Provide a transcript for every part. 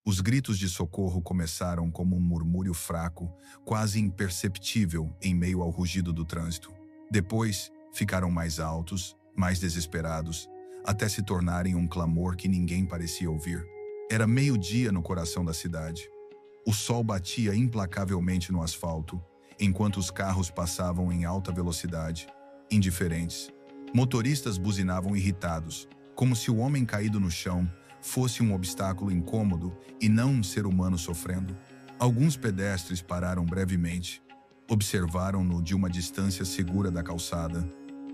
Os gritos de socorro começaram como um murmúrio fraco, quase imperceptível em meio ao rugido do trânsito. Depois, ficaram mais altos, mais desesperados, até se tornarem um clamor que ninguém parecia ouvir. Era meio-dia no coração da cidade. O sol batia implacavelmente no asfalto, enquanto os carros passavam em alta velocidade, indiferentes. Motoristas buzinavam irritados, como se o homem caído no chão fosse um obstáculo incômodo e não um ser humano sofrendo. Alguns pedestres pararam brevemente, observaram-no de uma distância segura da calçada,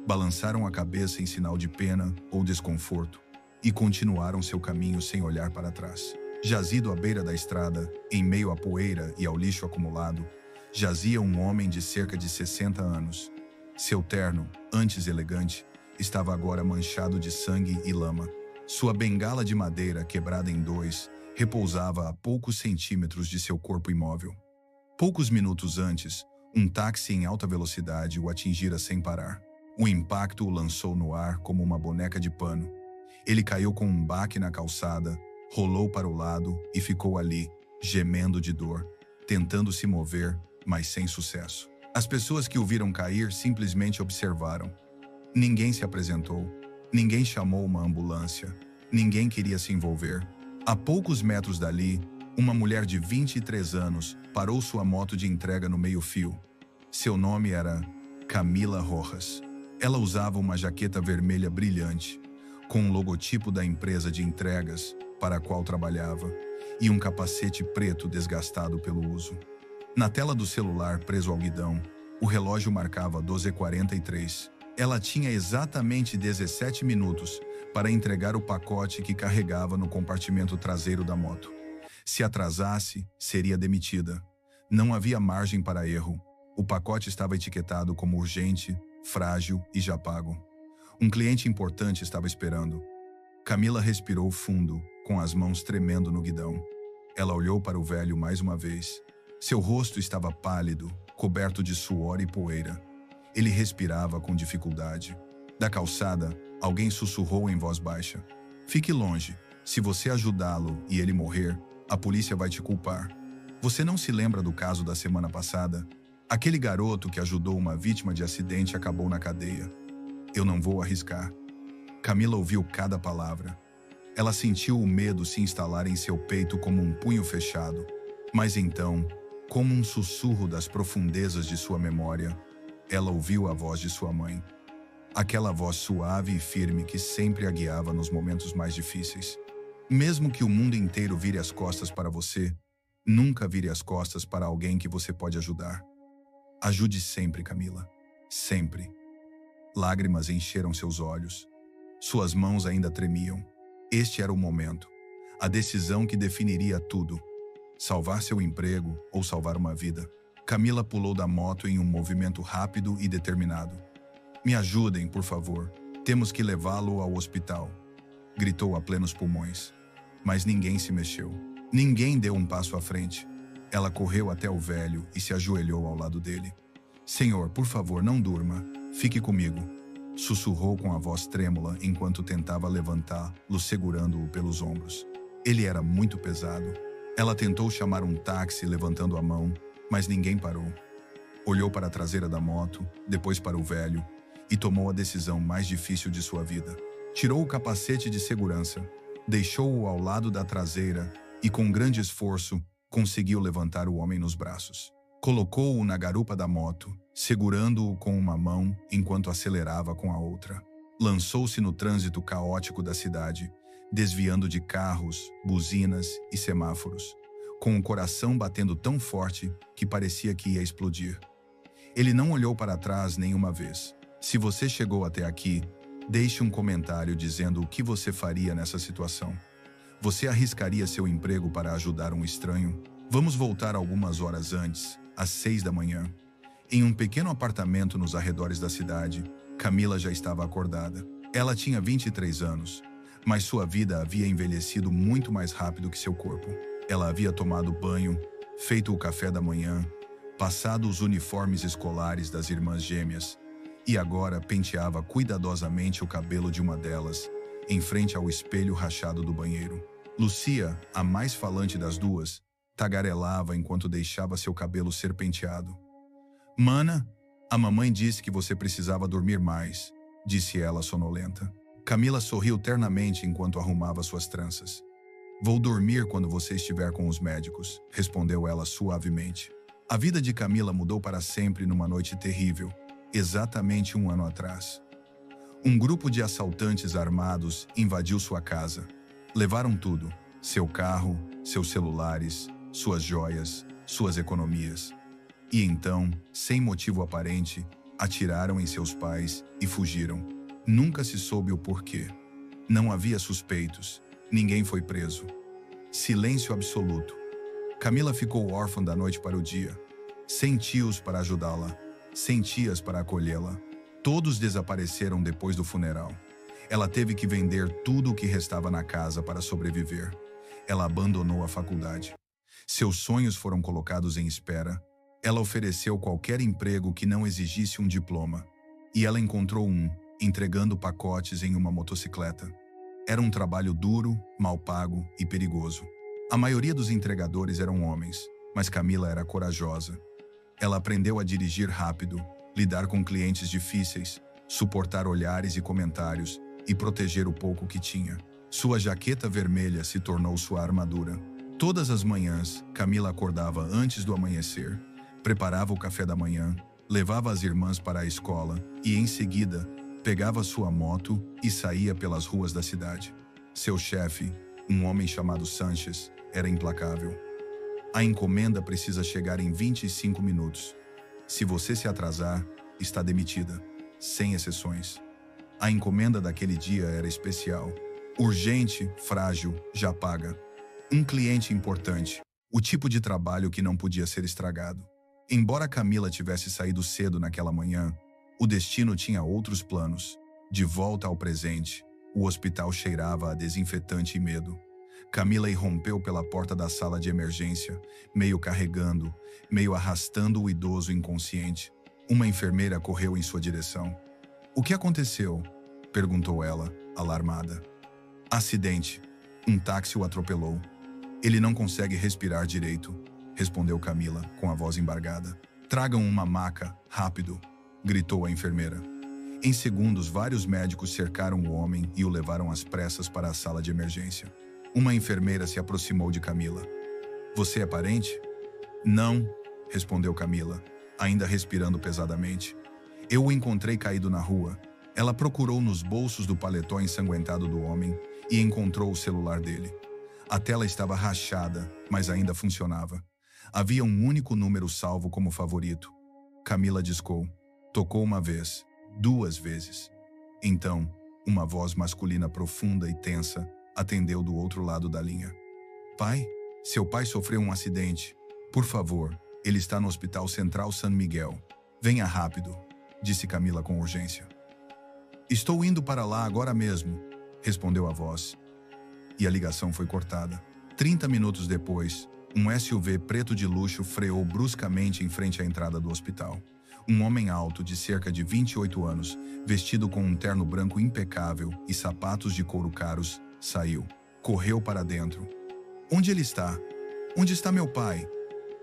balançaram a cabeça em sinal de pena ou desconforto e continuaram seu caminho sem olhar para trás. Jazido à beira da estrada, em meio à poeira e ao lixo acumulado, jazia um homem de cerca de 60 anos. Seu terno, antes elegante, estava agora manchado de sangue e lama. Sua bengala de madeira, quebrada em dois, repousava a poucos centímetros de seu corpo imóvel. Poucos minutos antes, um táxi em alta velocidade o atingira sem parar. O impacto o lançou no ar como uma boneca de pano. Ele caiu com um baque na calçada, rolou para o lado e ficou ali, gemendo de dor, tentando se mover, mas sem sucesso. As pessoas que o viram cair simplesmente observaram. Ninguém se apresentou, ninguém chamou uma ambulância, ninguém queria se envolver. A poucos metros dali, uma mulher de 23 anos parou sua moto de entrega no meio-fio. Seu nome era Camila Rojas. Ela usava uma jaqueta vermelha brilhante, com um logotipo da empresa de entregas para a qual trabalhava, e um capacete preto desgastado pelo uso. Na tela do celular preso ao guidão, o relógio marcava 12h43. Ela tinha exatamente 17 minutos para entregar o pacote que carregava no compartimento traseiro da moto. Se atrasasse, seria demitida. Não havia margem para erro. O pacote estava etiquetado como urgente, frágil e já pago. Um cliente importante estava esperando. Camila respirou fundo, com as mãos tremendo no guidão. Ela olhou para o velho mais uma vez. Seu rosto estava pálido, coberto de suor e poeira. Ele respirava com dificuldade. Da calçada, alguém sussurrou em voz baixa. Fique longe. Se você ajudá-lo e ele morrer, a polícia vai te culpar. Você não se lembra do caso da semana passada? Aquele garoto que ajudou uma vítima de acidente acabou na cadeia. Eu não vou arriscar. Camila ouviu cada palavra. Ela sentiu o medo se instalar em seu peito como um punho fechado. Mas então, como um sussurro das profundezas de sua memória, ela ouviu a voz de sua mãe. Aquela voz suave e firme que sempre a guiava nos momentos mais difíceis. Mesmo que o mundo inteiro vire as costas para você, nunca vire as costas para alguém que você pode ajudar. Ajude sempre, Camila. Sempre. Lágrimas encheram seus olhos. Suas mãos ainda tremiam. Este era o momento. A decisão que definiria tudo. Salvar seu emprego ou salvar uma vida. Camila pulou da moto em um movimento rápido e determinado. Me ajudem, por favor. Temos que levá-lo ao hospital. Gritou a plenos pulmões. Mas ninguém se mexeu. Ninguém deu um passo à frente. Ela correu até o velho e se ajoelhou ao lado dele. Senhor, por favor, não durma. Fique comigo. Sussurrou com a voz trêmula enquanto tentava levantá-lo, segurando-o pelos ombros. Ele era muito pesado. Ela tentou chamar um táxi levantando a mão, mas ninguém parou. Olhou para a traseira da moto, depois para o velho, e tomou a decisão mais difícil de sua vida. Tirou o capacete de segurança, deixou-o ao lado da traseira e, com grande esforço, conseguiu levantar o homem nos braços. Colocou-o na garupa da moto, segurando-o com uma mão enquanto acelerava com a outra. Lançou-se no trânsito caótico da cidade, desviando de carros, buzinas e semáforos, com o coração batendo tão forte que parecia que ia explodir. Ele não olhou para trás nenhuma vez. Se você chegou até aqui, deixe um comentário dizendo o que você faria nessa situação. Você arriscaria seu emprego para ajudar um estranho? Vamos voltar algumas horas antes, às 6 da manhã. Em um pequeno apartamento nos arredores da cidade, Camila já estava acordada. Ela tinha 23 anos, mas sua vida havia envelhecido muito mais rápido que seu corpo. Ela havia tomado banho, feito o café da manhã, passado os uniformes escolares das irmãs gêmeas e agora penteava cuidadosamente o cabelo de uma delas, em frente ao espelho rachado do banheiro. Lucia, a mais falante das duas, tagarelava enquanto deixava seu cabelo ser penteado. Mana, a mamãe disse que você precisava dormir mais, disse ela sonolenta. Camila sorriu ternamente enquanto arrumava suas tranças. Vou dormir quando você estiver com os médicos, respondeu ela suavemente. A vida de Camila mudou para sempre numa noite terrível, exatamente 1 ano atrás. Um grupo de assaltantes armados invadiu sua casa. Levaram tudo: seu carro, seus celulares, suas joias, suas economias. E então, sem motivo aparente, atiraram em seus pais e fugiram. Nunca se soube o porquê. Não havia suspeitos. Ninguém foi preso. Silêncio absoluto. Camila ficou órfã da noite para o dia. Sem tios para ajudá-la. Sem tias para acolhê-la. Todos desapareceram depois do funeral. Ela teve que vender tudo o que restava na casa para sobreviver. Ela abandonou a faculdade. Seus sonhos foram colocados em espera. Ela ofereceu qualquer emprego que não exigisse um diploma. E ela encontrou um, entregando pacotes em uma motocicleta. Era um trabalho duro, mal pago e perigoso. A maioria dos entregadores eram homens, mas Camila era corajosa. Ela aprendeu a dirigir rápido, lidar com clientes difíceis, suportar olhares e comentários e proteger o pouco que tinha. Sua jaqueta vermelha se tornou sua armadura. Todas as manhãs, Camila acordava antes do amanhecer, preparava o café da manhã, levava as irmãs para a escola e, em seguida, pegava sua moto e saía pelas ruas da cidade. Seu chefe, um homem chamado Sanches, era implacável. A encomenda precisa chegar em 25 minutos. Se você se atrasar, está demitida, sem exceções. A encomenda daquele dia era especial. Urgente, frágil, já paga. Um cliente importante. O tipo de trabalho que não podia ser estragado. Embora Camila tivesse saído cedo naquela manhã, o destino tinha outros planos. De volta ao presente, o hospital cheirava a desinfetante e medo. Camila irrompeu pela porta da sala de emergência, meio carregando, meio arrastando o idoso inconsciente. Uma enfermeira correu em sua direção. "O que aconteceu?" perguntou ela, alarmada. "Acidente. Um táxi o atropelou. Ele não consegue respirar direito", respondeu Camila, com a voz embargada. "Tragam uma maca, rápido", gritou a enfermeira. Em segundos, vários médicos cercaram o homem e o levaram às pressas para a sala de emergência. Uma enfermeira se aproximou de Camila. "Você é parente?" "Não", respondeu Camila, ainda respirando pesadamente. "Eu o encontrei caído na rua." Ela procurou nos bolsos do paletó ensanguentado do homem e encontrou o celular dele. A tela estava rachada, mas ainda funcionava. Havia um único número salvo como favorito. Camila discou. Tocou uma vez, 2 vezes. Então, uma voz masculina profunda e tensa atendeu do outro lado da linha. "Pai, seu pai sofreu um acidente. Por favor, ele está no Hospital Central San Miguel. Venha rápido", disse Camila com urgência. "Estou indo para lá agora mesmo", respondeu a voz. E a ligação foi cortada. 30 minutos depois, um SUV preto de luxo freou bruscamente em frente à entrada do hospital. Um homem alto, de cerca de 28 anos, vestido com um terno branco impecável e sapatos de couro caros, saiu. Correu para dentro. "Onde ele está? Onde está meu pai?"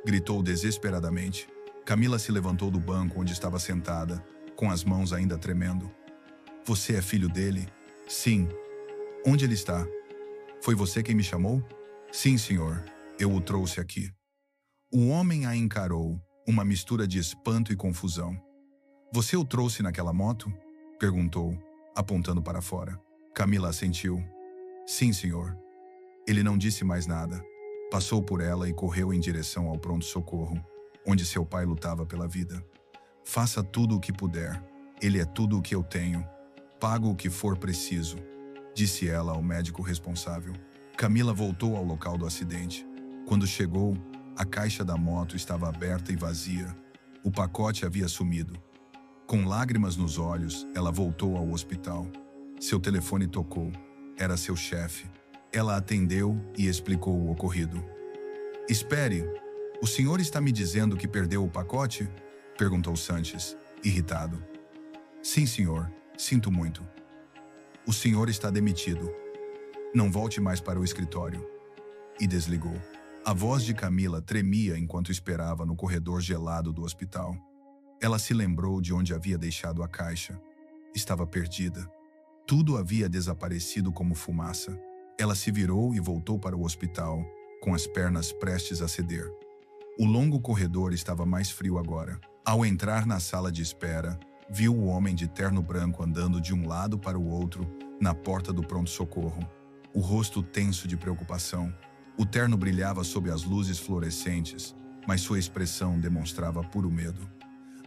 gritou desesperadamente. Camila se levantou do banco onde estava sentada, com as mãos ainda tremendo. "Você é filho dele?" "Sim." "Onde ele está?" "Foi você quem me chamou?" "Sim, senhor. Eu o trouxe aqui." O homem a encarou, uma mistura de espanto e confusão. "Você o trouxe naquela moto?" perguntou, apontando para fora. Camila assentiu. "Sim, senhor." Ele não disse mais nada. Passou por ela e correu em direção ao pronto-socorro, onde seu pai lutava pela vida. "Faça tudo o que puder. Ele é tudo o que eu tenho. Pago o que for preciso", disse ela ao médico responsável. Camila voltou ao local do acidente. Quando chegou, a caixa da moto estava aberta e vazia. O pacote havia sumido. Com lágrimas nos olhos, ela voltou ao hospital. Seu telefone tocou. Era seu chefe. Ela atendeu e explicou o ocorrido. "Espere, o senhor está me dizendo que perdeu o pacote?" perguntou Sanches, irritado. "Sim, senhor. Sinto muito." "O senhor está demitido." Não volte mais para o escritório. E desligou. A voz de Camila tremia enquanto esperava no corredor gelado do hospital. Ela se lembrou de onde havia deixado a caixa. Estava perdida. Tudo havia desaparecido como fumaça. Ela se virou e voltou para o hospital, com as pernas prestes a ceder. O longo corredor estava mais frio agora. Ao entrar na sala de espera, viu o homem de terno branco andando de um lado para o outro, na porta do pronto-socorro. O rosto tenso de preocupação. O terno brilhava sob as luzes fluorescentes, mas sua expressão demonstrava puro medo.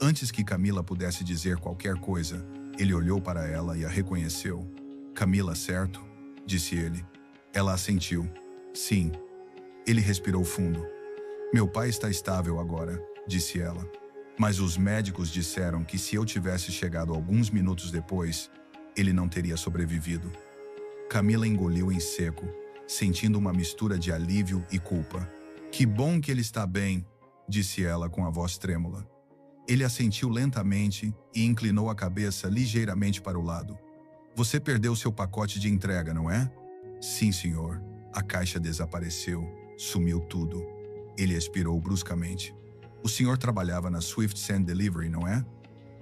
Antes que Camila pudesse dizer qualquer coisa, ele olhou para ela e a reconheceu. "Camila, certo?", disse ele. Ela assentiu. "Sim." Ele respirou fundo. "Meu pai está estável agora", disse ela. "Mas os médicos disseram que se eu tivesse chegado alguns minutos depois, ele não teria sobrevivido." Camila engoliu em seco, sentindo uma mistura de alívio e culpa. "Que bom que ele está bem", disse ela com a voz trêmula. Ele assentiu lentamente e inclinou a cabeça ligeiramente para o lado. "Você perdeu seu pacote de entrega, não é?" "Sim, senhor." A caixa desapareceu. Sumiu tudo. Ele expirou bruscamente. "O senhor trabalhava na Swift Sand Delivery, não é?"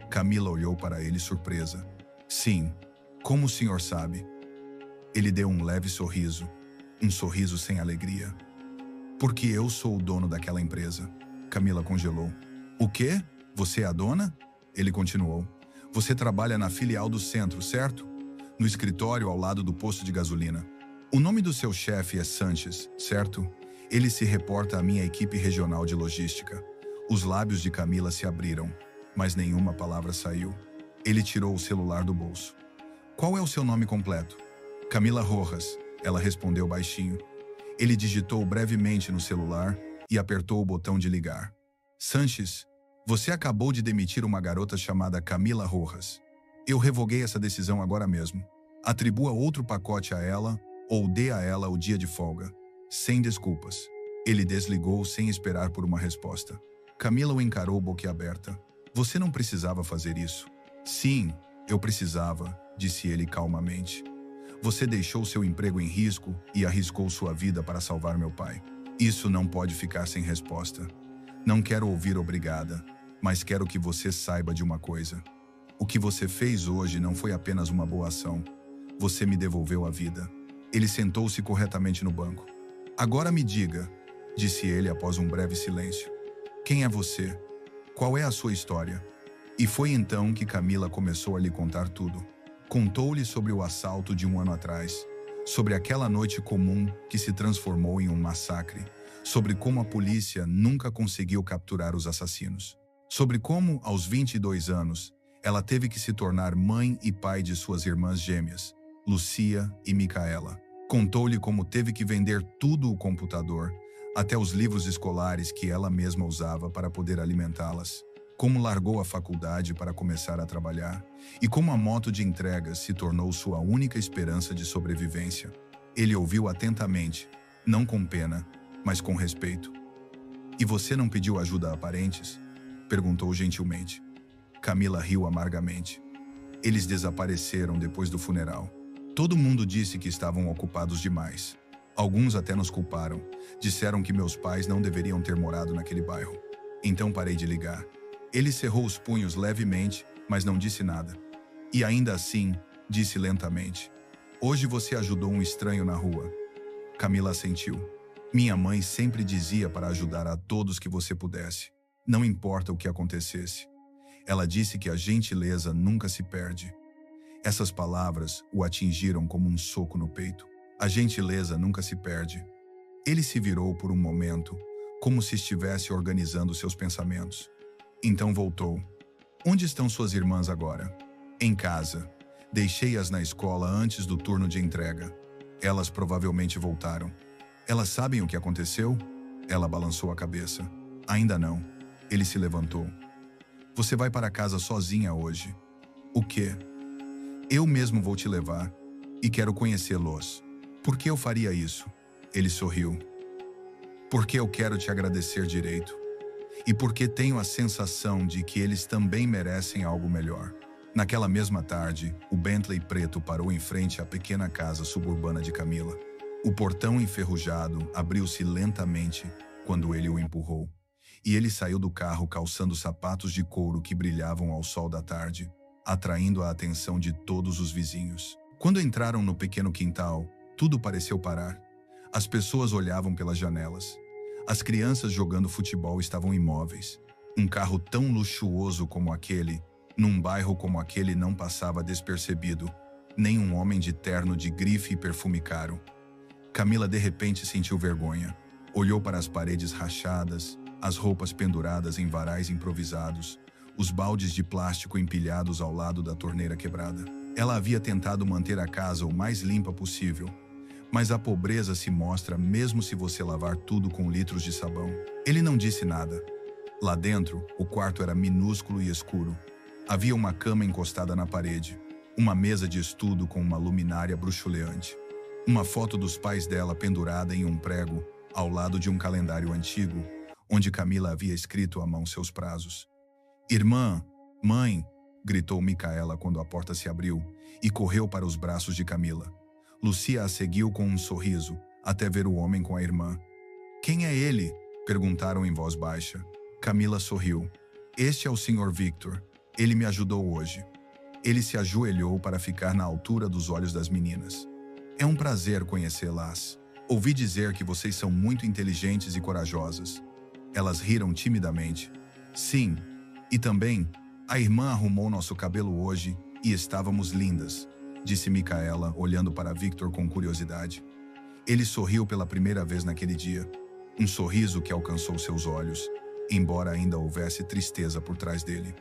Camila olhou para ele surpresa. "Sim. Como o senhor sabe?" Ele deu um leve sorriso. Um sorriso sem alegria. "Porque eu sou o dono daquela empresa." Camila congelou. "O quê? Você é a dona?" Ele continuou. "Você trabalha na filial do centro, certo? No escritório ao lado do posto de gasolina. O nome do seu chefe é Sanches, certo? Ele se reporta à minha equipe regional de logística." Os lábios de Camila se abriram, mas nenhuma palavra saiu. Ele tirou o celular do bolso. "Qual é o seu nome completo?" "Camila Rojas", ela respondeu baixinho. Ele digitou brevemente no celular e apertou o botão de ligar. "Sanches, você acabou de demitir uma garota chamada Camila Rojas. Eu revoguei essa decisão agora mesmo. Atribua outro pacote a ela ou dê a ela o dia de folga. Sem desculpas." Ele desligou sem esperar por uma resposta. Camila o encarou boquiaberta. "Você não precisava fazer isso." "Sim, eu precisava", disse ele calmamente. "Você deixou seu emprego em risco e arriscou sua vida para salvar meu pai. Isso não pode ficar sem resposta. Não quero ouvir obrigada, mas quero que você saiba de uma coisa. O que você fez hoje não foi apenas uma boa ação. Você me devolveu a vida." Ele sentou-se corretamente no banco. "Agora me diga", disse ele após um breve silêncio. "Quem é você? Qual é a sua história?" E foi então que Camila começou a lhe contar tudo. Contou-lhe sobre o assalto de um ano atrás, sobre aquela noite comum que se transformou em um massacre, sobre como a polícia nunca conseguiu capturar os assassinos, sobre como, aos 22 anos, ela teve que se tornar mãe e pai de suas irmãs gêmeas, Lucia e Micaela. Contou-lhe como teve que vender tudo o computador, até os livros escolares que ela mesma usava para poder alimentá-las. Como largou a faculdade para começar a trabalhar e como a moto de entregas se tornou sua única esperança de sobrevivência. Ele ouviu atentamente, não com pena, mas com respeito. "E você não pediu ajuda a parentes?" perguntou gentilmente. Camila riu amargamente. "Eles desapareceram depois do funeral. Todo mundo disse que estavam ocupados demais. Alguns até nos culparam. Disseram que meus pais não deveriam ter morado naquele bairro. Então parei de ligar." Ele cerrou os punhos levemente, mas não disse nada. "E ainda assim", disse lentamente, "hoje você ajudou um estranho na rua." Camila assentiu. "Minha mãe sempre dizia para ajudar a todos que você pudesse, não importa o que acontecesse. Ela disse que a gentileza nunca se perde." Essas palavras o atingiram como um soco no peito. A gentileza nunca se perde. Ele se virou por um momento, como se estivesse organizando seus pensamentos. Então voltou. "Onde estão suas irmãs agora?" "Em casa. Deixei-as na escola antes do turno de entrega. Elas provavelmente voltaram." "Elas sabem o que aconteceu?" Ela balançou a cabeça. "Ainda não." Ele se levantou. "Você vai para casa sozinha hoje." "O quê?" "Eu mesmo vou te levar. E quero conhecê-los." "Por que eu faria isso?" Ele sorriu. "Porque eu quero te agradecer direito. E porque tenho a sensação de que eles também merecem algo melhor." Naquela mesma tarde, o Bentley preto parou em frente à pequena casa suburbana de Camila. O portão enferrujado abriu-se lentamente quando ele o empurrou, e ele saiu do carro calçando sapatos de couro que brilhavam ao sol da tarde, atraindo a atenção de todos os vizinhos. Quando entraram no pequeno quintal, tudo pareceu parar. As pessoas olhavam pelas janelas. As crianças jogando futebol estavam imóveis. Um carro tão luxuoso como aquele, num bairro como aquele, não passava despercebido. Nem um homem de terno de grife e perfume caro. Camila de repente sentiu vergonha. Olhou para as paredes rachadas, as roupas penduradas em varais improvisados, os baldes de plástico empilhados ao lado da torneira quebrada. Ela havia tentado manter a casa o mais limpa possível, mas a pobreza se mostra mesmo se você lavar tudo com litros de sabão. Ele não disse nada. Lá dentro, o quarto era minúsculo e escuro. Havia uma cama encostada na parede, uma mesa de estudo com uma luminária bruxuleante, uma foto dos pais dela pendurada em um prego, ao lado de um calendário antigo, onde Camila havia escrito à mão seus prazos. "Irmã, mãe!" gritou Micaela quando a porta se abriu e correu para os braços de Camila. Lucia a seguiu com um sorriso, até ver o homem com a irmã. "Quem é ele?" perguntaram em voz baixa. Camila sorriu. "Este é o Sr. Victor. Ele me ajudou hoje." Ele se ajoelhou para ficar na altura dos olhos das meninas. "É um prazer conhecê-las. Ouvi dizer que vocês são muito inteligentes e corajosas." Elas riram timidamente. "Sim, e também, a irmã arrumou nosso cabelo hoje e estávamos lindas", disse Micaela, olhando para Victor com curiosidade. Ele sorriu pela primeira vez naquele dia. Um sorriso que alcançou seus olhos, embora ainda houvesse tristeza por trás dele.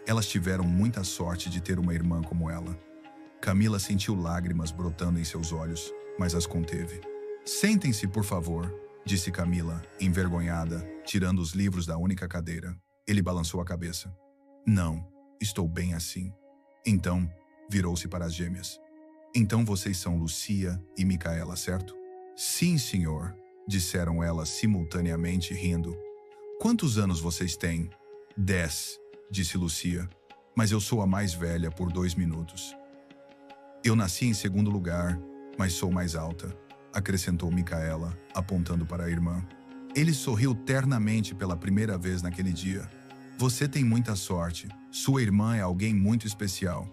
Elas tiveram muita sorte de ter uma irmã como ela. Camila sentiu lágrimas brotando em seus olhos, mas as conteve. "Sentem-se, por favor", disse Camila, envergonhada, tirando os livros da única cadeira. Ele balançou a cabeça. "Não, estou bem assim." Então, virou-se para as gêmeas. "Então vocês são Lucia e Micaela, certo?" "Sim, senhor", disseram elas simultaneamente, rindo. "Quantos anos vocês têm?" 10, disse Lucia. "Mas eu sou a mais velha por 2 minutos." "Eu nasci em segundo lugar, mas sou mais alta", acrescentou Micaela, apontando para a irmã. Ele sorriu ternamente pela primeira vez naquele dia. "Você tem muita sorte. Sua irmã é alguém muito especial."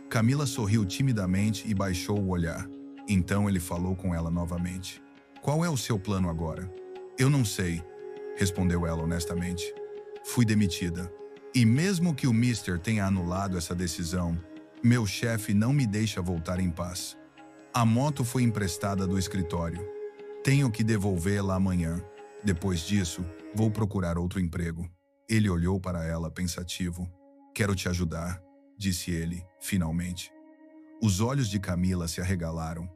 Camila sorriu timidamente e baixou o olhar. Então ele falou com ela novamente. "Qual é o seu plano agora?" "Eu não sei", respondeu ela honestamente. "Fui demitida. E mesmo que o Mister tenha anulado essa decisão, meu chefe não me deixa voltar em paz. A moto foi emprestada do escritório. Tenho que devolvê-la amanhã. Depois disso, vou procurar outro emprego." Ele olhou para ela pensativo. "Quero te ajudar", disse ele, finalmente. Os olhos de Camila se arregalaram.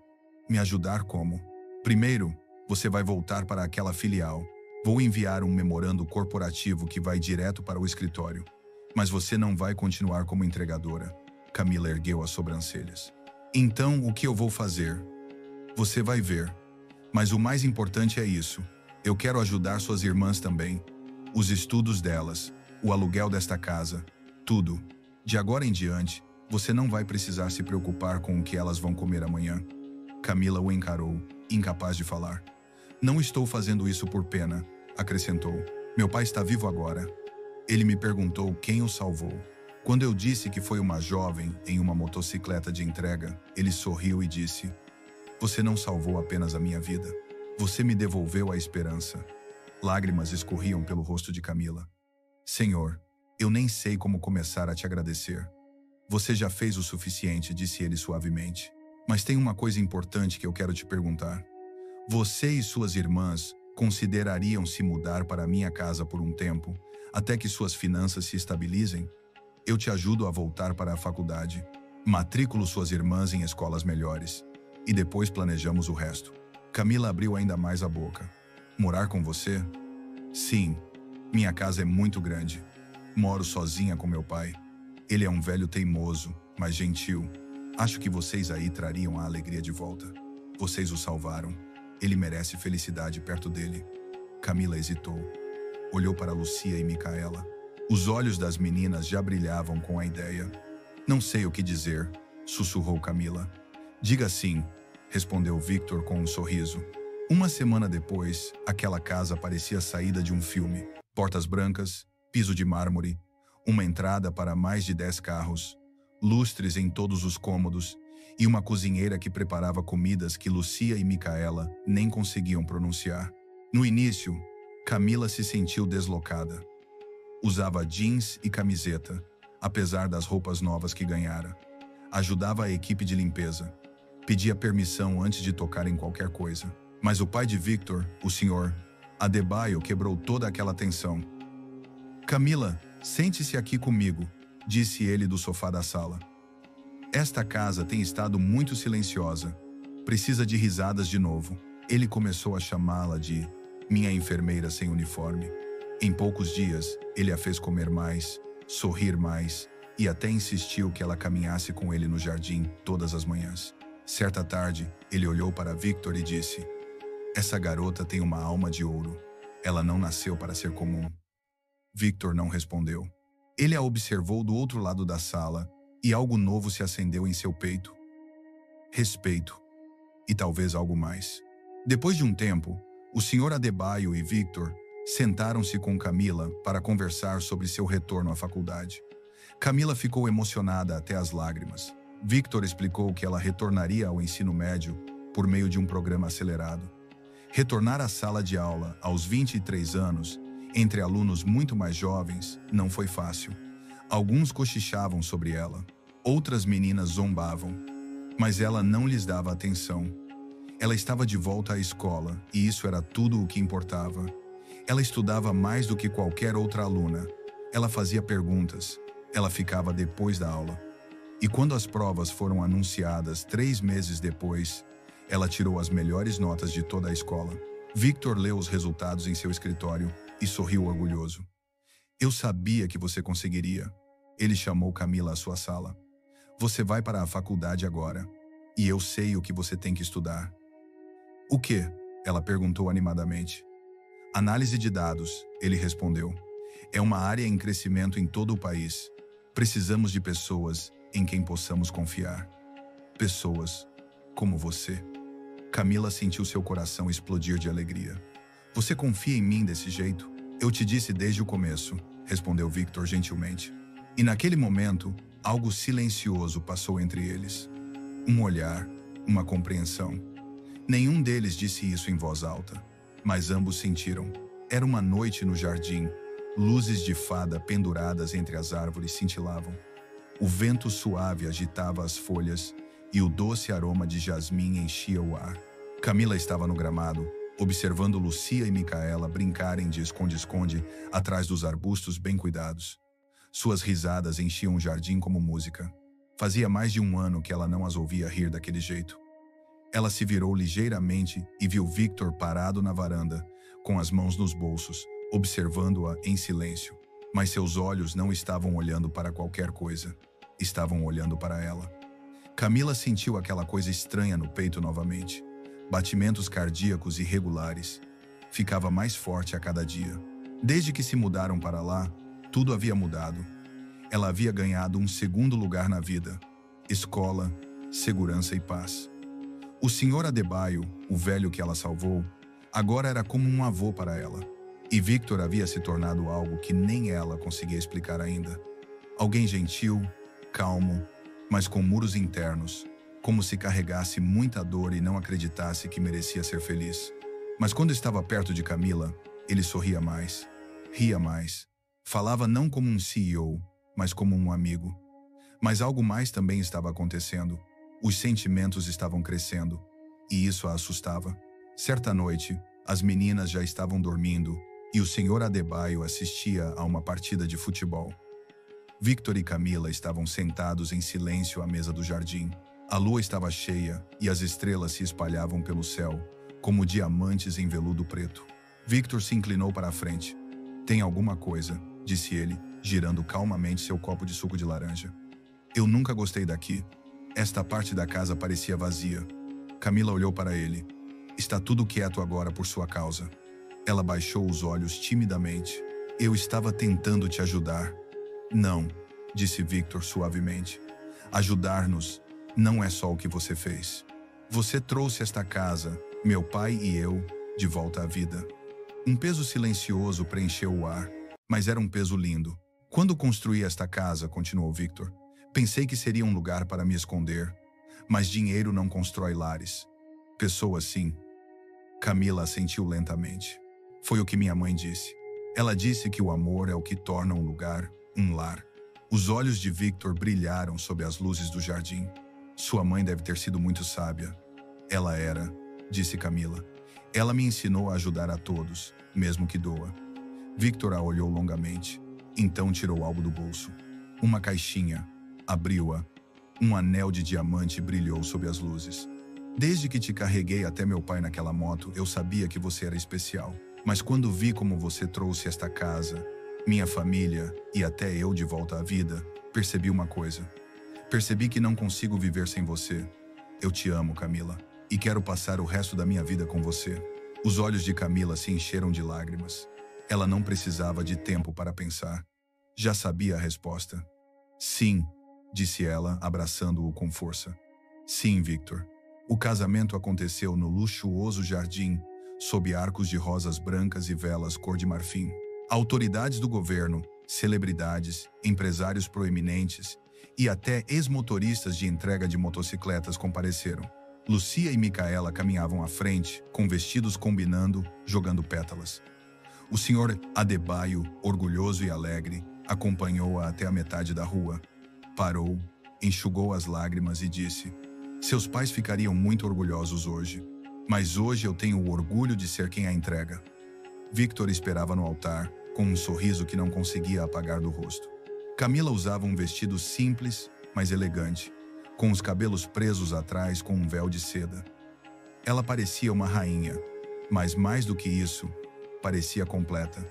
"Me ajudar como?" "Primeiro, você vai voltar para aquela filial. Vou enviar um memorando corporativo que vai direto para o escritório. Mas você não vai continuar como entregadora." Camila ergueu as sobrancelhas. "Então, o que eu vou fazer?" "Você vai ver. Mas o mais importante é isso. Eu quero ajudar suas irmãs também. Os estudos delas, o aluguel desta casa, tudo. De agora em diante, você não vai precisar se preocupar com o que elas vão comer amanhã." Camila o encarou, incapaz de falar. "Não estou fazendo isso por pena", acrescentou. "Meu pai está vivo agora. Ele me perguntou quem o salvou. Quando eu disse que foi uma jovem em uma motocicleta de entrega, ele sorriu e disse: Você não salvou apenas a minha vida. Você me devolveu a esperança." Lágrimas escorriam pelo rosto de Camila. "Senhor, eu nem sei como começar a te agradecer." "Você já fez o suficiente", disse ele suavemente. "Mas tem uma coisa importante que eu quero te perguntar. Você e suas irmãs considerariam se mudar para minha casa por um tempo, até que suas finanças se estabilizem? Eu te ajudo a voltar para a faculdade. Matriculo suas irmãs em escolas melhores. E depois planejamos o resto." Camila abriu ainda mais a boca. "Morar com você?" "Sim. Minha casa é muito grande. Moro sozinha com meu pai. Ele é um velho teimoso, mas gentil. Acho que vocês aí trariam a alegria de volta. Vocês o salvaram. Ele merece felicidade perto dele." Camila hesitou. Olhou para Lucia e Micaela. Os olhos das meninas já brilhavam com a ideia. Não sei o que dizer, sussurrou Camila. Diga sim, respondeu Victor com um sorriso. Uma semana depois, aquela casa parecia saída de um filme. Portas brancas, piso de mármore, uma entrada para mais de 10 carros, lustres em todos os cômodos e uma cozinheira que preparava comidas que Lucia e Micaela nem conseguiam pronunciar. No início, Camila se sentiu deslocada. Usava jeans e camiseta, apesar das roupas novas que ganhara. Ajudava a equipe de limpeza. Pedia permissão antes de tocar em qualquer coisa. Mas o pai de Victor, o Sr. Adebayo, quebrou toda aquela tensão. Camila, sente-se aqui comigo, disse ele do sofá da sala. Esta casa tem estado muito silenciosa. Precisa de risadas de novo. Ele começou a chamá-la de minha enfermeira sem uniforme. Em poucos dias, ele a fez comer mais, sorrir mais e até insistiu que ela caminhasse com ele no jardim todas as manhãs. Certa tarde, ele olhou para Victor e disse: essa garota tem uma alma de ouro. Ela não nasceu para ser comum. Victor não respondeu. Ele a observou do outro lado da sala e algo novo se acendeu em seu peito. Respeito. E talvez algo mais. Depois de um tempo, o Sr. Adebayo e Victor sentaram-se com Camila para conversar sobre seu retorno à faculdade. Camila ficou emocionada até as lágrimas. Victor explicou que ela retornaria ao ensino médio por meio de um programa acelerado. Retornar à sala de aula aos 23 anos, entre alunos muito mais jovens, não foi fácil. Alguns cochichavam sobre ela, outras meninas zombavam, mas ela não lhes dava atenção. Ela estava de volta à escola e isso era tudo o que importava. Ela estudava mais do que qualquer outra aluna. Ela fazia perguntas. Ela ficava depois da aula. E quando as provas foram anunciadas 3 meses depois, ela tirou as melhores notas de toda a escola. Victor leu os resultados em seu escritório e sorriu orgulhoso. Eu sabia que você conseguiria. Ele chamou Camila à sua sala. Você vai para a faculdade agora. E eu sei o que você tem que estudar. O quê? Ela perguntou animadamente. Análise de dados, ele respondeu. É uma área em crescimento em todo o país. Precisamos de pessoas em quem possamos confiar. Pessoas como você. Camila sentiu seu coração explodir de alegria. Você confia em mim desse jeito? Eu te disse desde o começo, respondeu Victor gentilmente. E naquele momento, algo silencioso passou entre eles. Um olhar, uma compreensão. Nenhum deles disse isso em voz alta, mas ambos sentiram. Era uma noite no jardim. Luzes de fada penduradas entre as árvores cintilavam. O vento suave agitava as folhas e o doce aroma de jasmim enchia o ar. Camila estava no gramado, observando Lucia e Micaela brincarem de esconde-esconde atrás dos arbustos bem cuidados. Suas risadas enchiam o jardim como música. Fazia mais de 1 ano que ela não as ouvia rir daquele jeito. Ela se virou ligeiramente e viu Victor parado na varanda, com as mãos nos bolsos, observando-a em silêncio. Mas seus olhos não estavam olhando para qualquer coisa. Estavam olhando para ela. Camila sentiu aquela coisa estranha no peito novamente. Batimentos cardíacos irregulares. Ficava mais forte a cada dia. Desde que se mudaram para lá, tudo havia mudado. Ela havia ganhado um segundo lugar na vida. Escola, segurança e paz. O Sr. Adebayo, o velho que ela salvou, agora era como um avô para ela. E Victor havia se tornado algo que nem ela conseguia explicar ainda. Alguém gentil, calmo, mas com muros internos, como se carregasse muita dor e não acreditasse que merecia ser feliz. Mas quando estava perto de Camila, ele sorria mais, ria mais. Falava não como um CEO, mas como um amigo. Mas algo mais também estava acontecendo. Os sentimentos estavam crescendo, e isso a assustava. Certa noite, as meninas já estavam dormindo, e o Sr. Adebayo assistia a uma partida de futebol. Victor e Camila estavam sentados em silêncio à mesa do jardim. A lua estava cheia e as estrelas se espalhavam pelo céu, como diamantes em veludo preto. Victor se inclinou para a frente. Tem alguma coisa, disse ele, girando calmamente seu copo de suco de laranja. Eu nunca gostei daqui. Esta parte da casa parecia vazia. Camila olhou para ele. Está tudo quieto agora por sua causa. Ela baixou os olhos timidamente. Eu estava tentando te ajudar. Não, disse Victor suavemente. Ajudar-nos não é só o que você fez. Você trouxe esta casa, meu pai e eu, de volta à vida. Um peso silencioso preencheu o ar, mas era um peso lindo. Quando construí esta casa, continuou Victor, pensei que seria um lugar para me esconder. Mas dinheiro não constrói lares. Pessoas sim. Camila assentiu lentamente. Foi o que minha mãe disse. Ela disse que o amor é o que torna um lugar um lar. Os olhos de Victor brilharam sob as luzes do jardim. Sua mãe deve ter sido muito sábia. Ela era, disse Camila. Ela me ensinou a ajudar a todos, mesmo que doa. Victor a olhou longamente. Então tirou algo do bolso. Uma caixinha. Abriu-a. Um anel de diamante brilhou sob as luzes. Desde que te carreguei até meu pai naquela moto, eu sabia que você era especial. Mas quando vi como você trouxe esta casa, minha família e até eu de volta à vida, percebi uma coisa. Percebi que não consigo viver sem você. Eu te amo, Camila, e quero passar o resto da minha vida com você. Os olhos de Camila se encheram de lágrimas. Ela não precisava de tempo para pensar. Já sabia a resposta. Sim, disse ela, abraçando-o com força. Sim, Victor. O casamento aconteceu no luxuoso jardim, sob arcos de rosas brancas e velas cor de marfim. Autoridades do governo, celebridades, empresários proeminentes e até ex-motoristas de entrega de motocicletas compareceram. Lucia e Micaela caminhavam à frente, com vestidos combinando, jogando pétalas. O senhor Adebayo, orgulhoso e alegre, acompanhou-a até a metade da rua. Parou, enxugou as lágrimas e disse: seus pais ficariam muito orgulhosos hoje, mas hoje eu tenho o orgulho de ser quem a entrega. Victor esperava no altar, com um sorriso que não conseguia apagar do rosto. Camila usava um vestido simples, mas elegante, com os cabelos presos atrás com um véu de seda. Ela parecia uma rainha, mas mais do que isso, parecia completa.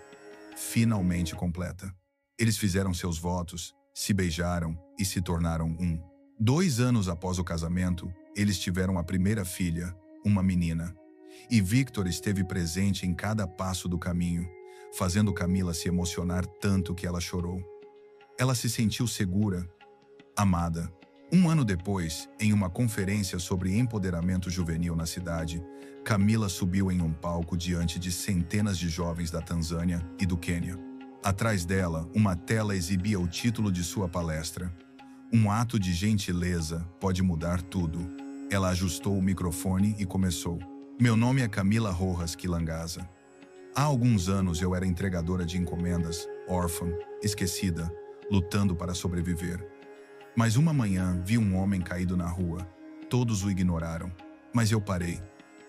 Finalmente completa. Eles fizeram seus votos, se beijaram e se tornaram um. 2 anos após o casamento, eles tiveram a primeira filha, uma menina. E Victor esteve presente em cada passo do caminho, fazendo Camila se emocionar tanto que ela chorou. Ela se sentiu segura, amada. 1 ano depois, em uma conferência sobre empoderamento juvenil na cidade, Camila subiu em um palco diante de centenas de jovens da Tanzânia e do Quênia. Atrás dela, uma tela exibia o título de sua palestra. Um ato de gentileza pode mudar tudo. Ela ajustou o microfone e começou. Meu nome é Camila Rojas Quilangaza. Há alguns anos eu era entregadora de encomendas, órfã, esquecida, lutando para sobreviver. Mas uma manhã vi um homem caído na rua. Todos o ignoraram. Mas eu parei.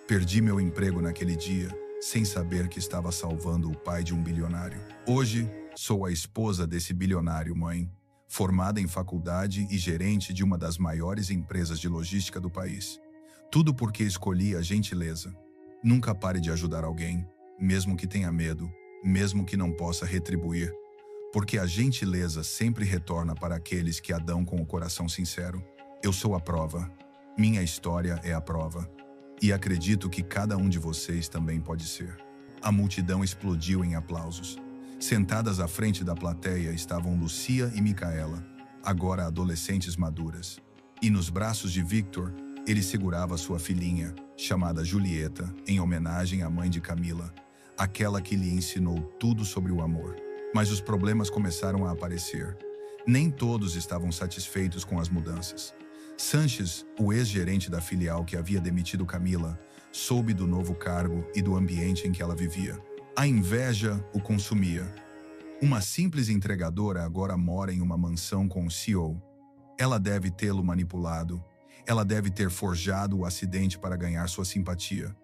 Perdi meu emprego naquele dia, sem saber que estava salvando o pai de um bilionário. Hoje, sou a esposa desse bilionário, mãe, formada em faculdade e gerente de uma das maiores empresas de logística do país. Tudo porque escolhi a gentileza. Nunca pare de ajudar alguém, mesmo que tenha medo, mesmo que não possa retribuir, porque a gentileza sempre retorna para aqueles que a dão com o coração sincero. Eu sou a prova. Minha história é a prova. E acredito que cada um de vocês também pode ser. A multidão explodiu em aplausos. Sentadas à frente da plateia estavam Lucia e Micaela, agora adolescentes maduras. E nos braços de Victor, ele segurava sua filhinha, chamada Julieta, em homenagem à mãe de Camila, aquela que lhe ensinou tudo sobre o amor. Mas os problemas começaram a aparecer. Nem todos estavam satisfeitos com as mudanças. Sanches, o ex-gerente da filial que havia demitido Camila, soube do novo cargo e do ambiente em que ela vivia. A inveja o consumia. Uma simples entregadora agora mora em uma mansão com o CEO. Ela deve tê-lo manipulado. Ela deve ter forjado o acidente para ganhar sua simpatia.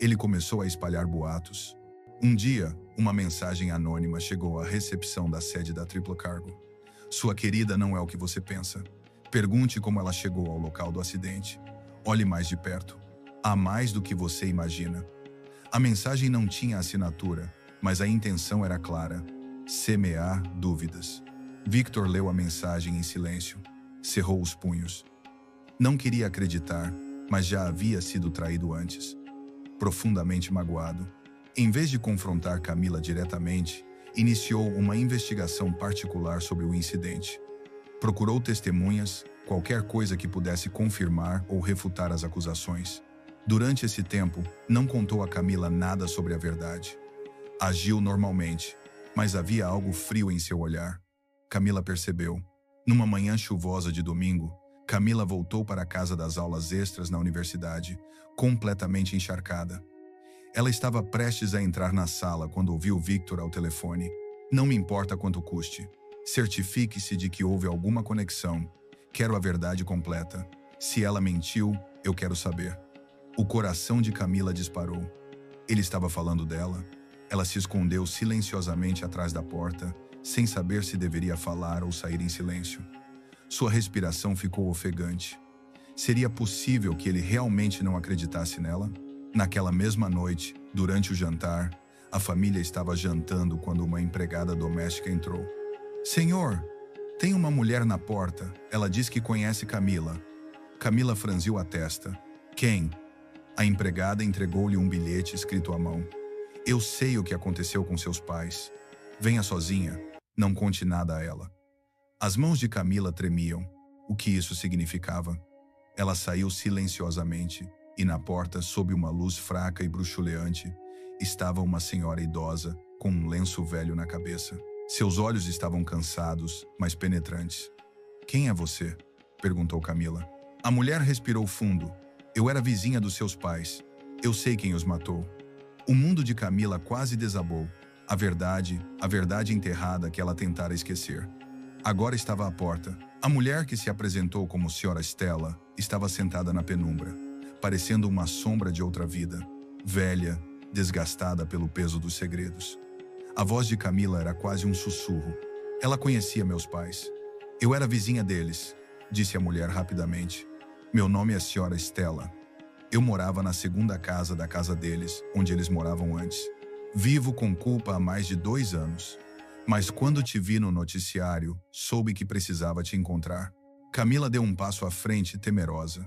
Ele começou a espalhar boatos. Um dia, uma mensagem anônima chegou à recepção da sede da Triplo Cargo. Sua querida não é o que você pensa. Pergunte como ela chegou ao local do acidente. Olhe mais de perto. Há mais do que você imagina. A mensagem não tinha assinatura, mas a intenção era clara: semear dúvidas. Victor leu a mensagem em silêncio. Cerrou os punhos. Não queria acreditar, mas já havia sido traído antes. Profundamente magoado, em vez de confrontar Camila diretamente, iniciou uma investigação particular sobre o incidente. Procurou testemunhas, qualquer coisa que pudesse confirmar ou refutar as acusações. Durante esse tempo, não contou a Camila nada sobre a verdade. Agiu normalmente, mas havia algo frio em seu olhar. Camila percebeu. Numa manhã chuvosa de domingo, Camila voltou para a casa das aulas extras na universidade, completamente encharcada. Ela estava prestes a entrar na sala quando ouviu Victor ao telefone. Não me importa quanto custe. Certifique-se de que houve alguma conexão. Quero a verdade completa. Se ela mentiu, eu quero saber. O coração de Camila disparou. Ele estava falando dela. Ela se escondeu silenciosamente atrás da porta, sem saber se deveria falar ou sair em silêncio. Sua respiração ficou ofegante. Seria possível que ele realmente não acreditasse nela? Naquela mesma noite, durante o jantar, a família estava jantando quando uma empregada doméstica entrou. Senhor, tem uma mulher na porta. Ela diz que conhece Camila. Camila franziu a testa. Quem? A empregada entregou-lhe um bilhete escrito à mão. Eu sei o que aconteceu com seus pais. Venha sozinha. Não conte nada a ela. As mãos de Camila tremiam. O que isso significava? Ela saiu silenciosamente e na porta, sob uma luz fraca e bruxuleante, estava uma senhora idosa com um lenço velho na cabeça. Seus olhos estavam cansados, mas penetrantes. Quem é você? Perguntou Camila. A mulher respirou fundo. Eu era vizinha dos seus pais. Eu sei quem os matou. O mundo de Camila quase desabou. A verdade enterrada que ela tentara esquecer. Agora estava à porta. A mulher que se apresentou como Sra. Stella estava sentada na penumbra, parecendo uma sombra de outra vida, velha, desgastada pelo peso dos segredos. A voz de Camila era quase um sussurro. Ela conhecia meus pais. Eu era vizinha deles, disse a mulher rapidamente. Meu nome é Sra. Stella. Eu morava na segunda casa da casa deles, onde eles moravam antes. Vivo com culpa há mais de 2 anos. Mas quando te vi no noticiário, soube que precisava te encontrar. Camila deu um passo à frente, temerosa.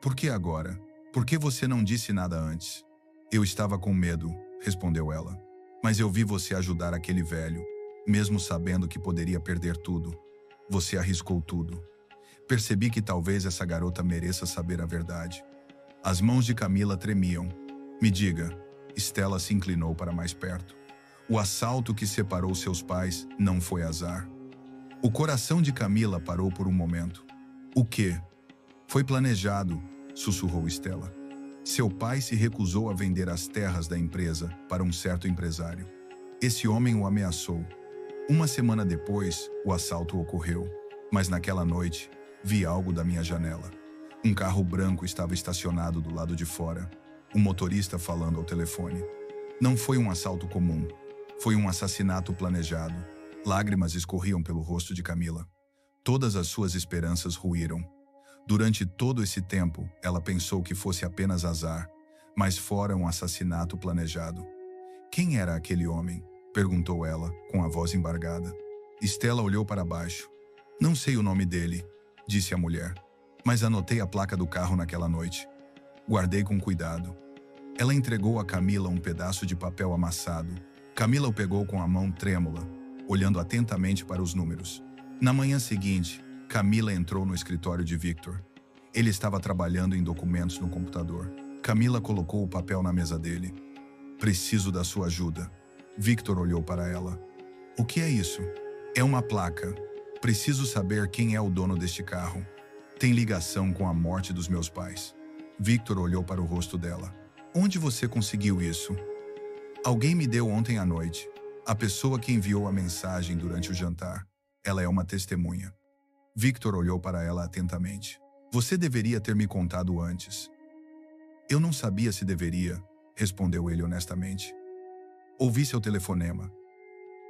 Por que agora? Por que você não disse nada antes? Eu estava com medo, respondeu ela. Mas eu vi você ajudar aquele velho, mesmo sabendo que poderia perder tudo. Você arriscou tudo. Percebi que talvez essa garota mereça saber a verdade. As mãos de Camila tremiam. Me diga. Stella se inclinou para mais perto. O assalto que separou seus pais não foi azar. O coração de Camila parou por um momento. O quê? Foi planejado, sussurrou Stella. Seu pai se recusou a vender as terras da empresa para um certo empresário. Esse homem o ameaçou. Uma semana depois, o assalto ocorreu. Mas naquela noite, vi algo da minha janela. Um carro branco estava estacionado do lado de fora. Um motorista falando ao telefone. Não foi um assalto comum. Foi um assassinato planejado. Lágrimas escorriam pelo rosto de Camila. Todas as suas esperanças ruíram. Durante todo esse tempo, ela pensou que fosse apenas azar, mas fora um assassinato planejado. Quem era aquele homem? Perguntou ela, com a voz embargada. Stella olhou para baixo. Não sei o nome dele, disse a mulher, mas anotei a placa do carro naquela noite. Guardei com cuidado. Ela entregou a Camila um pedaço de papel amassado. Camila o pegou com a mão trêmula, olhando atentamente para os números. Na manhã seguinte, Camila entrou no escritório de Victor. Ele estava trabalhando em documentos no computador. Camila colocou o papel na mesa dele. Preciso da sua ajuda. Victor olhou para ela. O que é isso? É uma placa. Preciso saber quem é o dono deste carro. Tem ligação com a morte dos meus pais. Victor olhou para o rosto dela. Onde você conseguiu isso? Alguém me deu ontem à noite. A pessoa que enviou a mensagem durante o jantar. Ela é uma testemunha. Victor olhou para ela atentamente. Você deveria ter me contado antes. Eu não sabia se deveria, respondeu ele honestamente. Ouvi seu telefonema.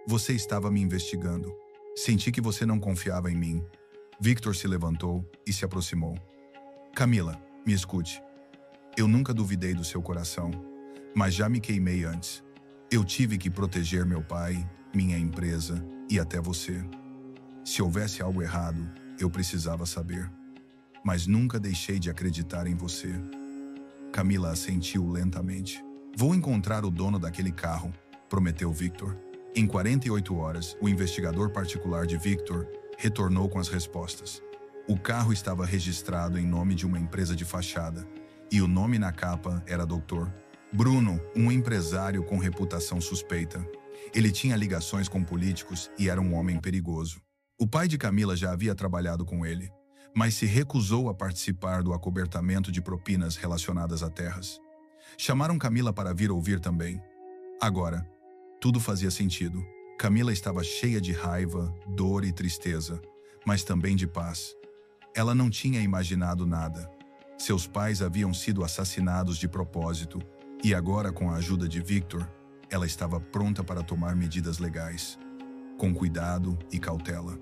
Você estava me investigando. Senti que você não confiava em mim. Victor se levantou e se aproximou. Camila, me escute. Eu nunca duvidei do seu coração, mas já me queimei antes. Eu tive que proteger meu pai, minha empresa e até você. Se houvesse algo errado, eu precisava saber. Mas nunca deixei de acreditar em você. Camila assentiu lentamente. Vou encontrar o dono daquele carro, prometeu Victor. Em 48 horas, o investigador particular de Victor retornou com as respostas. O carro estava registrado em nome de uma empresa de fachada, e o nome na capa era Dr. Bruno, um empresário com reputação suspeita. Ele tinha ligações com políticos e era um homem perigoso. O pai de Camila já havia trabalhado com ele, mas se recusou a participar do acobertamento de propinas relacionadas a terras. Chamaram Camila para vir ouvir também. Agora, tudo fazia sentido. Camila estava cheia de raiva, dor e tristeza, mas também de paz. Ela não tinha imaginado nada. Seus pais haviam sido assassinados de propósito, e agora, com a ajuda de Victor, ela estava pronta para tomar medidas legais, com cuidado e cautela.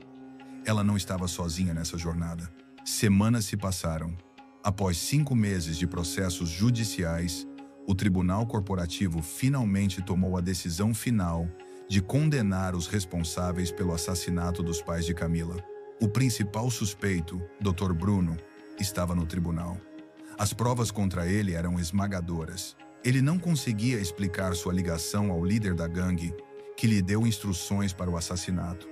Ela não estava sozinha nessa jornada. Semanas se passaram. Após 5 meses de processos judiciais, o Tribunal Corporativo finalmente tomou a decisão final de condenar os responsáveis pelo assassinato dos pais de Camila. O principal suspeito, Dr. Bruno, estava no tribunal. As provas contra ele eram esmagadoras. Ele não conseguia explicar sua ligação ao líder da gangue, que lhe deu instruções para o assassinato,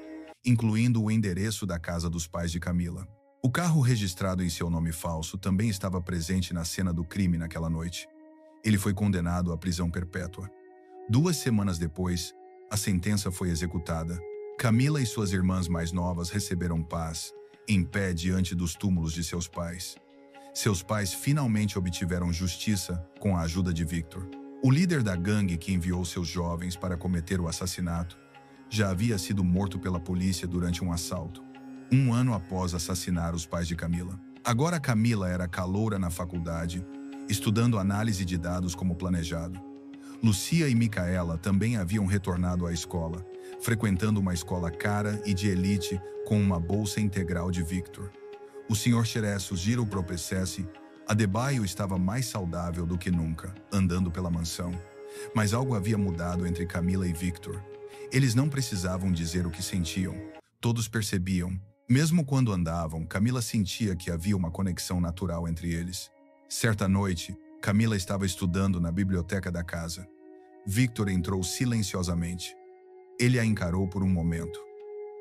incluindo o endereço da casa dos pais de Camila. O carro registrado em seu nome falso também estava presente na cena do crime naquela noite. Ele foi condenado à prisão perpétua. 2 semanas depois, a sentença foi executada. Camila e suas irmãs mais novas receberam paz, em pé diante dos túmulos de seus pais. Seus pais finalmente obtiveram justiça com a ajuda de Victor. O líder da gangue que enviou seus jovens para cometer o assassinato já havia sido morto pela polícia durante um assalto, 1 ano após assassinar os pais de Camila. Agora Camila era caloura na faculdade, estudando análise de dados como planejado. Lucia e Micaela também haviam retornado à escola, frequentando uma escola cara e de elite com uma bolsa integral de Victor. O Sr. Cheresso Giro Propecesse, Adebayo estava mais saudável do que nunca, andando pela mansão. Mas algo havia mudado entre Camila e Victor. Eles não precisavam dizer o que sentiam. Todos percebiam. Mesmo quando andavam, Camila sentia que havia uma conexão natural entre eles. Certa noite, Camila estava estudando na biblioteca da casa. Victor entrou silenciosamente. Ele a encarou por um momento.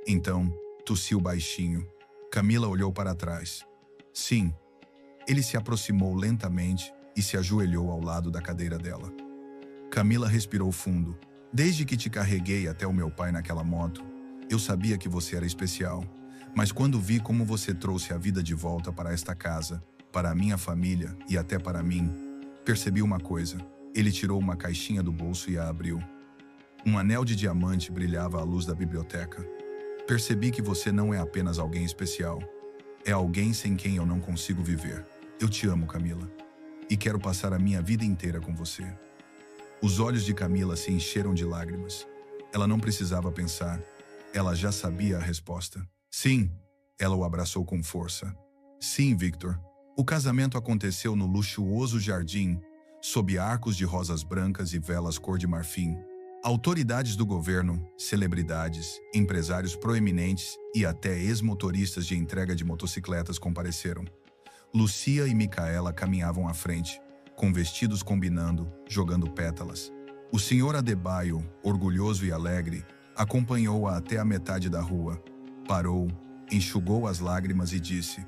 Então, tossiu baixinho. Camila olhou para trás. Sim. Ele se aproximou lentamente e se ajoelhou ao lado da cadeira dela. Camila respirou fundo. Desde que te carreguei até o meu pai naquela moto, eu sabia que você era especial. Mas quando vi como você trouxe a vida de volta para esta casa, para a minha família e até para mim, percebi uma coisa. Ele tirou uma caixinha do bolso e a abriu. Um anel de diamante brilhava à luz da biblioteca. Percebi que você não é apenas alguém especial. É alguém sem quem eu não consigo viver. Eu te amo, Camila. E quero passar a minha vida inteira com você. Os olhos de Camila se encheram de lágrimas. Ela não precisava pensar. Ela já sabia a resposta. Sim, ela o abraçou com força. Sim, Victor. O casamento aconteceu no luxuoso jardim, sob arcos de rosas brancas e velas cor de marfim. Autoridades do governo, celebridades, empresários proeminentes e até ex-motoristas de entrega de motocicletas compareceram. Lucia e Micaela caminhavam à frente, com vestidos combinando, jogando pétalas. O Sr. Adebayo, orgulhoso e alegre, acompanhou-a até a metade da rua. Parou, enxugou as lágrimas e disse: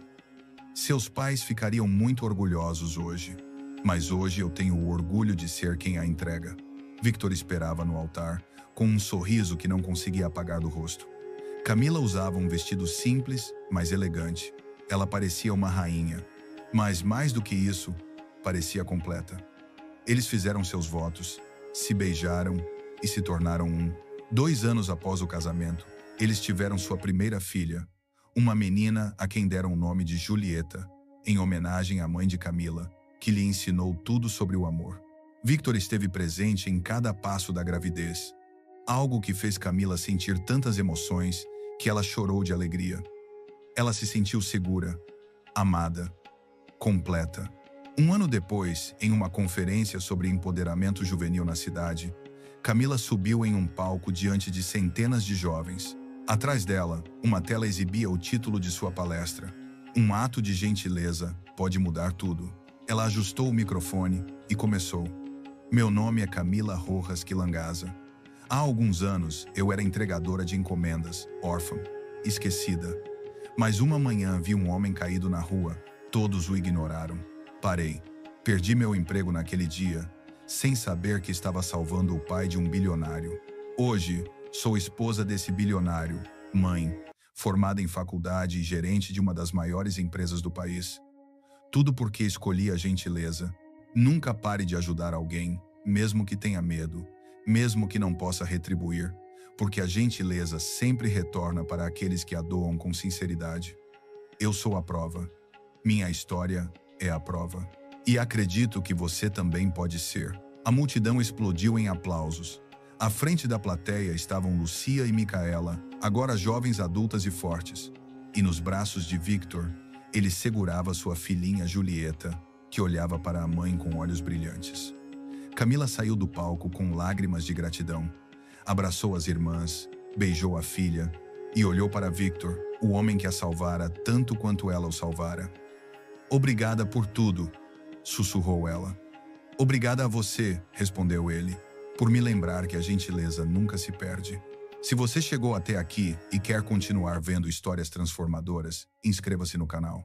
seus pais ficariam muito orgulhosos hoje, mas hoje eu tenho o orgulho de ser quem a entrega. Victor esperava no altar, com um sorriso que não conseguia apagar do rosto. Camila usava um vestido simples, mas elegante. Ela parecia uma rainha, mas mais do que isso, parecia completa. Eles fizeram seus votos, se beijaram e se tornaram um. 2 anos após o casamento, eles tiveram sua primeira filha, uma menina a quem deram o nome de Julieta, em homenagem à mãe de Camila, que lhe ensinou tudo sobre o amor. Victor esteve presente em cada passo da gravidez, algo que fez Camila sentir tantas emoções que ela chorou de alegria. Ela se sentiu segura, amada, completa. 1 ano depois, em uma conferência sobre empoderamento juvenil na cidade, Camila subiu em um palco diante de centenas de jovens. Atrás dela, uma tela exibia o título de sua palestra: Um ato de gentileza pode mudar tudo. Ela ajustou o microfone e começou. Meu nome é Camila Rojas Quilangaza. Há alguns anos, eu era entregadora de encomendas, órfã, esquecida. Mas uma manhã vi um homem caído na rua. Todos o ignoraram. Parei. Perdi meu emprego naquele dia, sem saber que estava salvando o pai de um bilionário. Hoje, sou esposa desse bilionário, mãe, formada em faculdade e gerente de uma das maiores empresas do país. Tudo porque escolhi a gentileza. Nunca pare de ajudar alguém, mesmo que tenha medo, mesmo que não possa retribuir, porque a gentileza sempre retorna para aqueles que a doam com sinceridade. Eu sou a prova. Minha história é a prova. E acredito que você também pode ser. A multidão explodiu em aplausos. À frente da plateia estavam Lucia e Micaela, agora jovens adultas e fortes. E nos braços de Victor, ele segurava sua filhinha Julieta, que olhava para a mãe com olhos brilhantes. Camila saiu do palco com lágrimas de gratidão. Abraçou as irmãs, beijou a filha e olhou para Victor, o homem que a salvara tanto quanto ela o salvara. Obrigada por tudo, sussurrou ela. Obrigada a você, respondeu ele, por me lembrar que a gentileza nunca se perde. Se você chegou até aqui e quer continuar vendo histórias transformadoras, inscreva-se no canal.